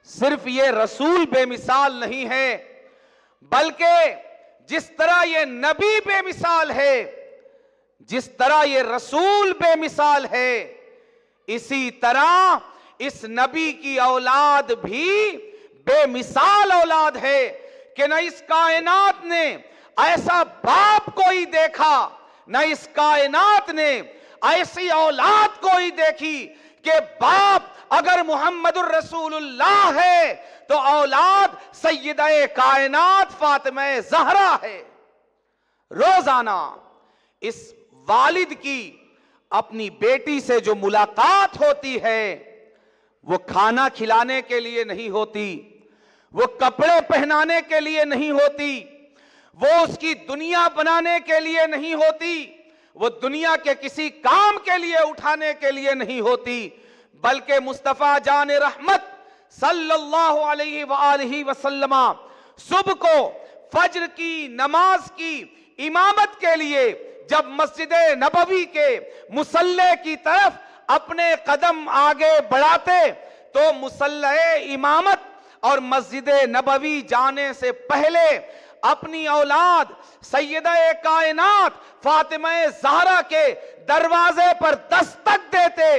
सिर्फ ये रसूल बेमिसाल नहीं है, बल्कि जिस तरह ये नबी बेमिसाल है, जिस तरह ये रसूल बेमिसाल है, इसी तरह इस नबी की औलाद भी बेमिसाल औलाद है कि न इस कायनात ने ऐसा बाप कोई देखा, न इस कायनात ने ऐसी औलाद कोई देखी कि बाप अगर मुहम्मदुर रसूलुल्लाह है तो औलाद सय्यदा कायनात फातिमा ज़हरा है। रोजाना इस वालिद की अपनी बेटी से जो मुलाकात होती है वो खाना खिलाने के लिए नहीं होती, वो कपड़े पहनाने के लिए नहीं होती, वो उसकी दुनिया बनाने के लिए नहीं होती, वो दुनिया के किसी काम के लिए उठाने के लिए नहीं होती, बल्कि मुस्तफा जान रहमत सल्लल्लाहु अलैहि वसल्लम सुबह को फज्र की नमाज की इमामत के लिए जब मस्जिद नबवी के मुसल्ले की तरफ अपने कदम आगे बढ़ाते तो मुसल्ले इमामत और मस्जिद नबवी जाने से पहले अपनी औलाद सैयदा कायनात फातिमा ज़हरा के दरवाजे पर दस्तक देते,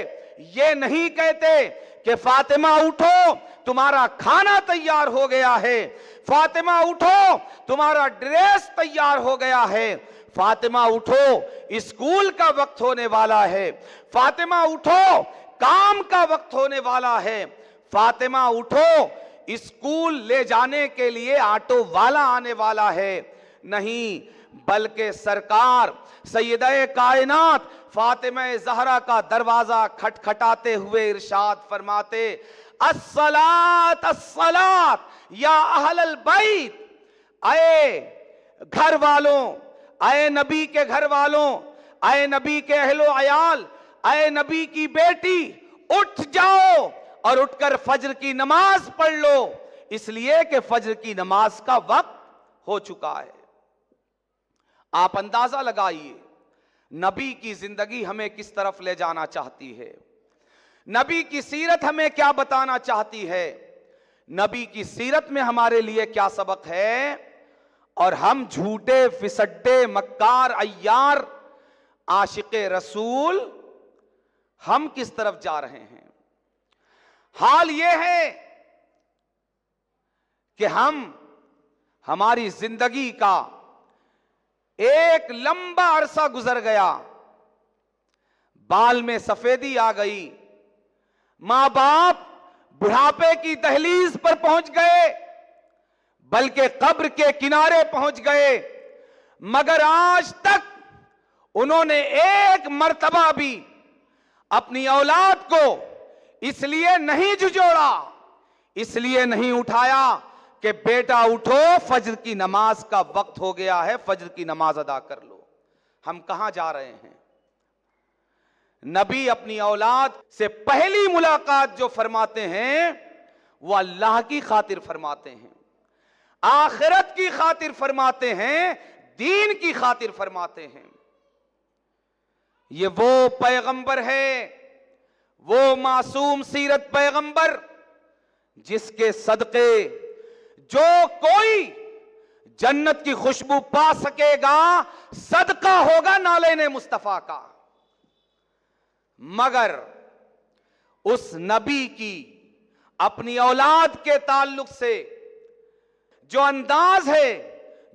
ये नहीं कहते कि फातिमा उठो तुम्हारा खाना तैयार हो गया है, फातिमा उठो तुम्हारा ड्रेस तैयार हो गया है, फातिमा उठो स्कूल का वक्त होने वाला है, फातिमा उठो काम का वक्त होने वाला है, फातिमा उठो स्कूल ले जाने के लिए ऑटो वाला आने वाला है। नहीं, बल्कि सरकार सैयदा कायनात फातिमा ज़हरा का दरवाजा खटखटाते हुए इरशाद फरमाते, अस्सलात अस्सलात या अहलल बैत, आए घर वालों, आए नबी के घर वालों, आए नबी के अहलो अयाल, आए नबी की बेटी, उठ जाओ और उठकर फज्र की नमाज पढ़ लो, इसलिए कि फज्र की नमाज का वक्त हो चुका है। आप अंदाजा लगाइए नबी की जिंदगी हमें किस तरफ ले जाना चाहती है, नबी की सीरत हमें क्या बताना चाहती है, नबी की सीरत में हमारे लिए क्या सबक है, और हम झूठे फिसड्डे मक्कार अय्यार आशिके रसूल हम किस तरफ जा रहे हैं। हाल यह है कि हमारी जिंदगी का एक लंबा अरसा गुजर गया, बाल में सफेदी आ गई, मां बाप बुढ़ापे की दहलीज पर पहुंच गए, बल्कि कब्र के किनारे पहुंच गए, मगर आज तक उन्होंने एक मर्तबा भी अपनी औलाद को इसलिए नहीं झुझोड़ा, इसलिए नहीं उठाया कि बेटा उठो फज्र की नमाज का वक्त हो गया है, फज्र की नमाज अदा कर लो। हम कहां जा रहे हैं। नबी अपनी औलाद से पहली मुलाकात जो फरमाते हैं वो अल्लाह की खातिर फरमाते हैं, आखिरत की खातिर फरमाते हैं, दीन की खातिर फरमाते हैं। ये वो पैगंबर है, वो मासूम सीरत पैगंबर जिसके सदके जो कोई जन्नत की खुशबू पा सकेगा सदका होगा नाले मुस्तफा का। मगर उस नबी की अपनी औलाद के ताल्लुक से जो अंदाज है,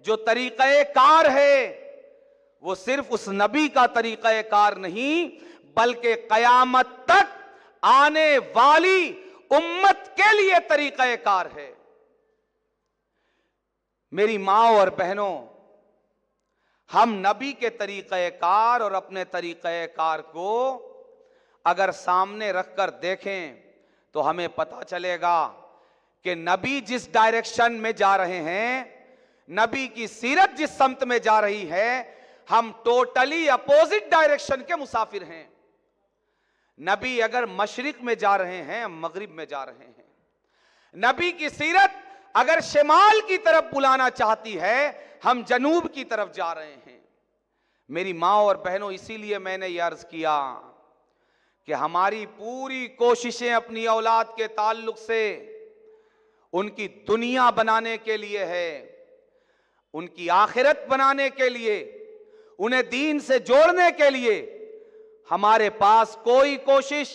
जो तरीक़े कार है, वो सिर्फ उस नबी का तरीक़े कार नहीं बल्कि क़यामत तक आने वाली उम्मत के लिए तरीक़े कार है। मेरी माँ और बहनों, हम नबी के तरीक़े कार और अपने तरीक़े कार को अगर सामने रखकर देखें तो हमें पता चलेगा कि नबी जिस डायरेक्शन में जा रहे हैं, नबी की सीरत जिस समत में जा रही है, हम टोटली अपोजिट डायरेक्शन के मुसाफिर हैं। नबी अगर मशरिक में जा रहे हैं, हम मगरिब में जा रहे हैं। नबी की सीरत अगर शिमाल की तरफ बुलाना चाहती है, हम जनूब की तरफ जा रहे हैं। मेरी माँ और बहनों, इसीलिए मैंने ये अर्ज किया कि हमारी पूरी कोशिशें अपनी औलाद के ताल्लुक से उनकी दुनिया बनाने के लिए है, उनकी आखिरत बनाने के लिए, उन्हें दीन से जोड़ने के लिए हमारे पास कोई कोशिश,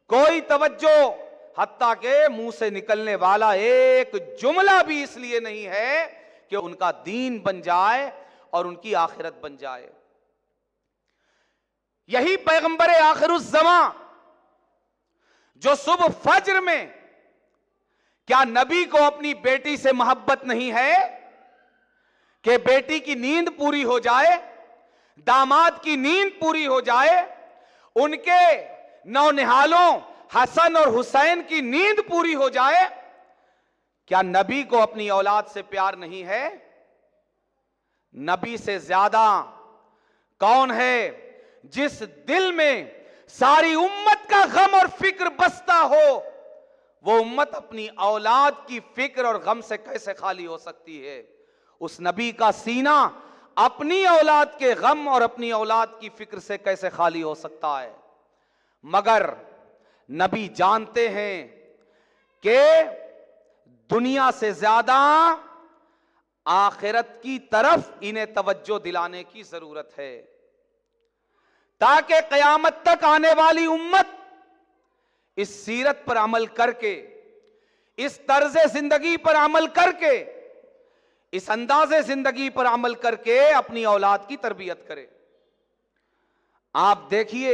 कोई तवज्जो, हत्ता के मुंह से निकलने वाला एक जुमला भी इसलिए नहीं है कि उनका दीन बन जाए और उनकी आखिरत बन जाए। यही पैगंबर आखिरुज़्ज़मा जो सुबह फज्र में, क्या नबी को अपनी बेटी से मोहब्बत नहीं है कि बेटी की नींद पूरी हो जाए, दामाद की नींद पूरी हो जाए, उनके नौनिहालों हसन और हुसैन की नींद पूरी हो जाए? क्या नबी को अपनी औलाद से प्यार नहीं है? नबी से ज्यादा कौन है जिस दिल में सारी उम्मत का गम और फिक्र बसता हो? वो उम्मत अपनी औलाद की फिक्र और गम से कैसे खाली हो सकती है? उस नबी का सीना अपनी औलाद के गम और अपनी औलाद की फिक्र से कैसे खाली हो सकता है? मगर नबी जानते हैं कि दुनिया से ज्यादा आखिरत की तरफ इन्हें तवज्जो दिलाने की जरूरत है, ताकि कयामत तक आने वाली उम्मत इस सीरत पर अमल करके, इस तर्ज़े जिंदगी पर अमल करके, इस अंदाज़े जिंदगी पर अमल करके अपनी औलाद की तरबियत करे। आप देखिए,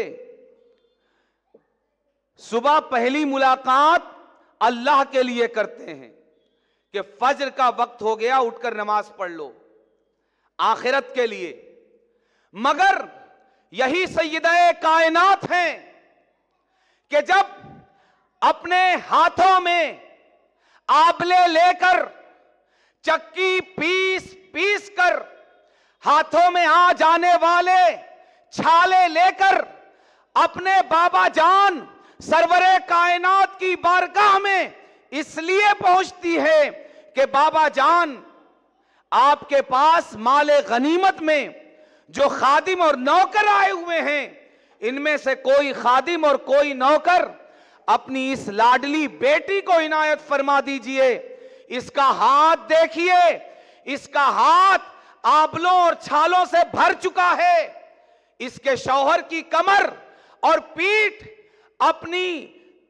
सुबह पहली मुलाकात अल्लाह के लिए करते हैं कि फज्र का वक्त हो गया, उठकर नमाज पढ़ लो, आखिरत के लिए। मगर यही सय्यदा कायनात हैं कि जब अपने हाथों में आबले लेकर चक्की पीस पीस कर, हाथों में आ जाने वाले छाले लेकर अपने बाबा जान सरवरे कायनात की बारगाह में इसलिए पहुंचती है कि बाबा जान आपके पास माले गनीमत में जो खादिम और नौकर आए हुए हैं, इनमें से कोई खादिम और कोई नौकर अपनी इस लाडली बेटी को इनायत फरमा दीजिए। इसका हाथ देखिए, इसका हाथ आबलों और छालों से भर चुका है। इसके शौहर की कमर और पीठ अपनी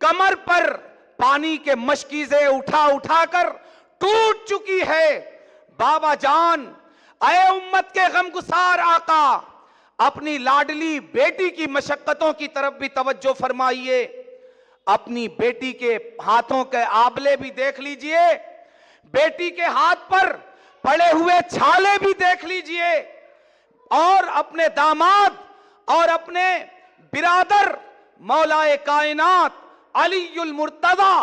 कमर पर पानी के मशकीज़े उठा उठाकर टूट चुकी है। बाबा जान, अय उम्मत के गमगुसार आका, अपनी लाडली बेटी की मशक्कतों की तरफ भी तवज्जो फरमाइए। अपनी बेटी के हाथों के आबले भी देख लीजिए, बेटी के हाथ पर पड़े हुए छाले भी देख लीजिए, और अपने दामाद और अपने बिरादर मौलाए कायनात अलीउल मुर्तजा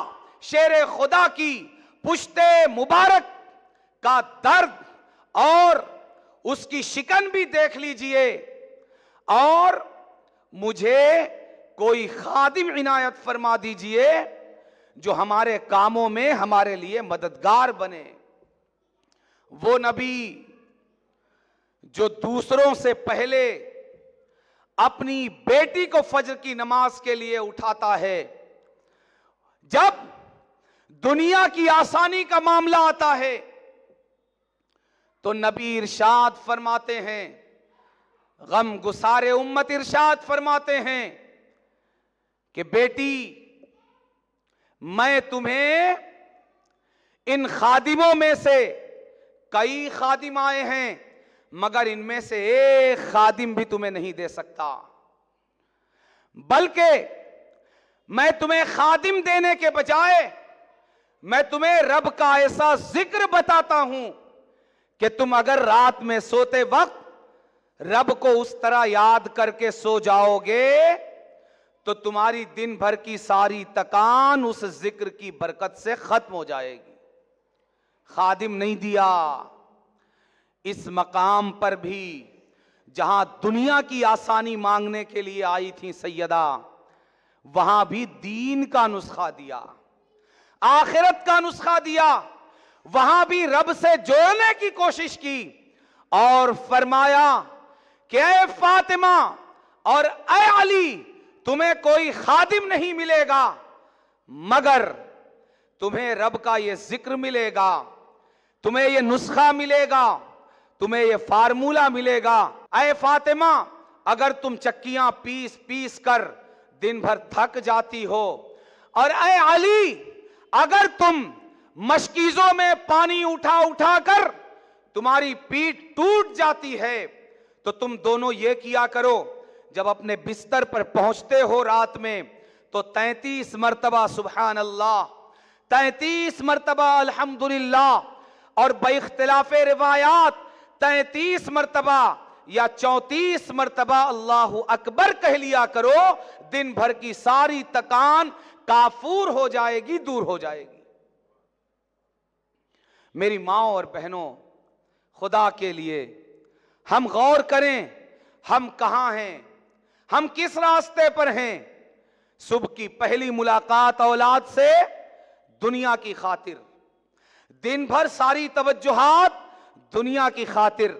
शेर खुदा की पुश्ते मुबारक का दर्द और उसकी शिकन भी देख लीजिए। और मुझे कोई खादिम इनायत फरमा दीजिए जो हमारे कामों में हमारे लिए मददगार बने। वो नबी जो दूसरों से पहले अपनी बेटी को फजर की नमाज के लिए उठाता है, जब दुनिया की आसानी का मामला आता है तो नबी इरशाद फरमाते हैं, गम गुसारे उम्मत इरशाद फरमाते हैं कि बेटी, मैं तुम्हें इन खादिमों में से, कई खादिम आए हैं मगर इनमें से एक खादिम भी तुम्हें नहीं दे सकता, बल्कि मैं तुम्हें खादिम देने के बजाय मैं तुम्हें रब का ऐसा जिक्र बताता हूं कि तुम अगर रात में सोते वक्त रब को उस तरह याद करके सो जाओगे तो तुम्हारी दिन भर की सारी थकान उस जिक्र की बरकत से खत्म हो जाएगी। खादिम नहीं दिया। इस मकाम पर भी जहां दुनिया की आसानी मांगने के लिए आई थी सैयदा, वहां भी दीन का नुस्खा दिया, आखिरत का नुस्खा दिया, वहां भी रब से जोड़ने की कोशिश की और फरमाया कि ऐ फातिमा और ऐ अली, तुम्हें कोई खादिम नहीं मिलेगा मगर तुम्हें रब का यह जिक्र मिलेगा, तुम्हें यह नुस्खा मिलेगा, तुम्हें यह फार्मूला मिलेगा। ऐ फातिमा, अगर तुम चक्कियां पीस पीस कर दिन भर थक जाती हो, और ऐ अली, अगर तुम मशकीजों में पानी उठा उठा कर तुम्हारी पीठ टूट जाती है, तो तुम दोनों ये किया करो, जब अपने बिस्तर पर पहुंचते हो रात में तो 33 मरतबा सुबहान अल्लाह, 33 मरतबा अल्हम्दुलिल्लाह, और बइख्तिलाफे रिवायात 33 मरतबा या 34 मरतबा अल्लाहु अकबर कह लिया करो। दिन भर की सारी थकान काफूर हो जाएगी, दूर हो जाएगी। मेरी माँ और बहनों, खुदा के लिए हम गौर करें, हम कहाँ हैं, हम किस रास्ते पर हैं। सुबह की पहली मुलाकात औलाद से दुनिया की खातिर, दिन भर सारी तवज्जुहात दुनिया की खातिर,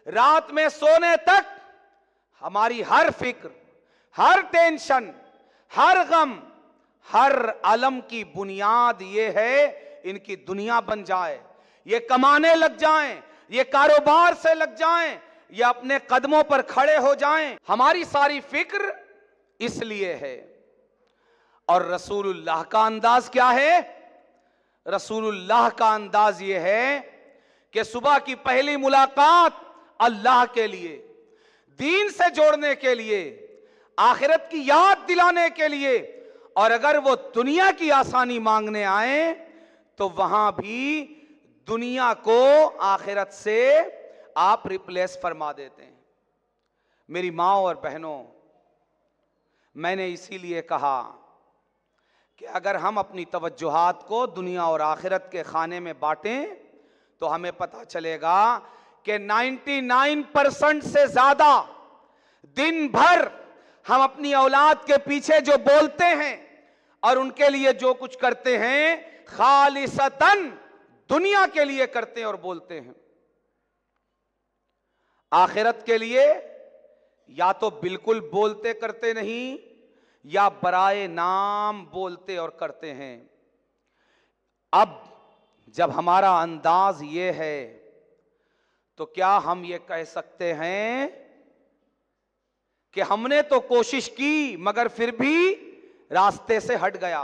रात में सोने तक हमारी हर फिक्र, हर टेंशन, हर गम, हर अलम की बुनियाद ये है इनकी दुनिया बन जाए, ये कमाने लग जाएं, ये कारोबार से लग जाएं, ये अपने कदमों पर खड़े हो जाएं। हमारी सारी फिक्र इसलिए है। और रसूलुल्लाह का अंदाज क्या है? रसूलुल्लाह का अंदाज ये है कि सुबह की पहली मुलाकात अल्लाह के लिए, दीन से जोड़ने के लिए, आखिरत की याद दिलाने के लिए, और अगर वो दुनिया की आसानी मांगने आए तो वहां भी दुनिया को आखिरत से आप रिप्लेस फरमा देते हैं। मेरी माँ और बहनों, मैंने इसीलिए कहा कि अगर हम अपनी तवज्जुहात को दुनिया और आखिरत के खाने में बांटें तो हमें पता चलेगा कि 99% से ज्यादा दिन भर हम अपनी औलाद के पीछे जो बोलते हैं और उनके लिए जो कुछ करते हैं, खालिसतन दुनिया के लिए करते हैं और बोलते हैं। आखिरत के लिए या तो बिल्कुल बोलते करते नहीं, या बराए नाम बोलते और करते हैं। अब जब हमारा अंदाज ये है तो क्या हम ये कह सकते हैं कि हमने तो कोशिश की मगर फिर भी रास्ते से हट गया,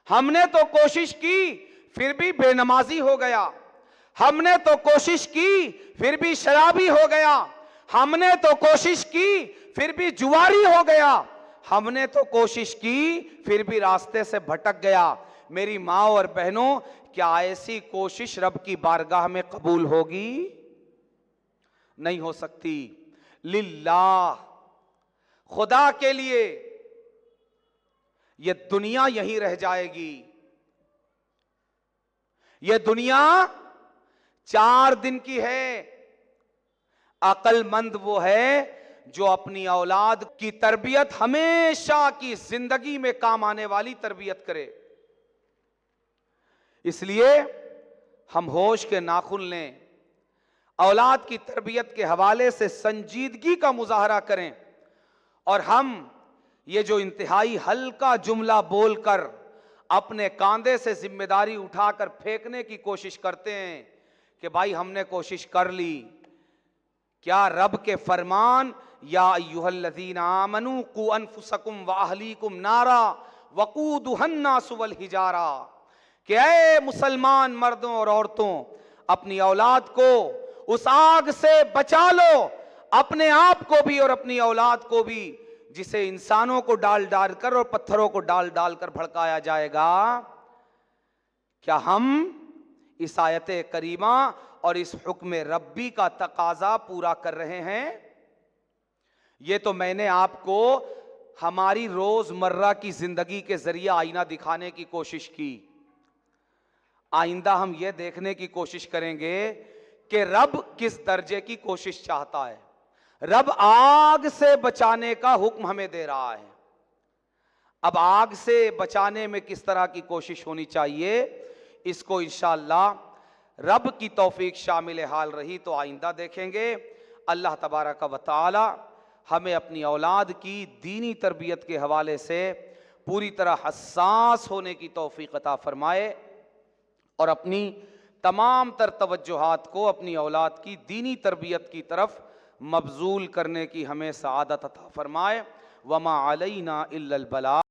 हमने तो कोशिश की फिर भी बेनमाजी हो गया, हमने तो कोशिश की फिर भी शराबी हो गया, हमने तो कोशिश की फिर भी जुआरी हो गया, हमने तो कोशिश की फिर भी रास्ते से भटक गया। मेरी माँ और बहनों, क्या ऐसी कोशिश रब की बारगाह में कबूल होगी? नहीं हो सकती। लिल्लाह, खुदा के लिए ये दुनिया यहीं रह जाएगी। ये दुनिया 4 दिन की है। अक्लमंद वो है जो अपनी औलाद की तरबियत हमेशा की जिंदगी में काम आने वाली तरबियत करे। इसलिए हम होश के नाखुन लें, औलाद की तरबियत के हवाले से संजीदगी का मुजाहरा करें, और हम ये जो इंतहाई हल्का जुमला बोलकर अपने कांधे से जिम्मेदारी उठाकर फेंकने की कोशिश करते हैं कि भाई हमने कोशिश कर ली, क्या रब के फरमान या अय्युहल्लज़ीना आमनू कू अनफुसकुम व अहलीकुम नारा वक़ूदुहन नासु वल हिजारा, कि ऐ मुसलमान मर्दों और औरतों, अपनी औलाद को उस आग से बचा लो, अपने आप को भी और अपनी औलाद को भी, जिसे इंसानों को डाल डाल कर और पत्थरों को डाल डाल कर भड़काया जाएगा। क्या हम इस आयत करीमा और इस हुक्म रब्बी का तकाजा पूरा कर रहे हैं? ये तो मैंने आपको हमारी रोजमर्रा की जिंदगी के जरिए आईना दिखाने की कोशिश की। आइंदा हम ये देखने की कोशिश करेंगे कि रब किस दर्जे की कोशिश चाहता है। रब आग से बचाने का हुक्म हमें दे रहा है। अब आग से बचाने में किस तरह की कोशिश होनी चाहिए, इसको इंशाअल्लाह रब की तौफीक शामिल हाल रही तो आइंदा देखेंगे। अल्लाह तबारक व तआला हमें अपनी औलाद की दीनी तरबियत के हवाले से पूरी तरह हस्सास होने की तौफीक अता फरमाए और अपनी तमाम तर तवज्जुहात को अपनी औलाद की दीनी तरबियत की तरफ मबजूल करने की हमें सआदत अता फरमाए। वमा अलैना इल्लल बलाग।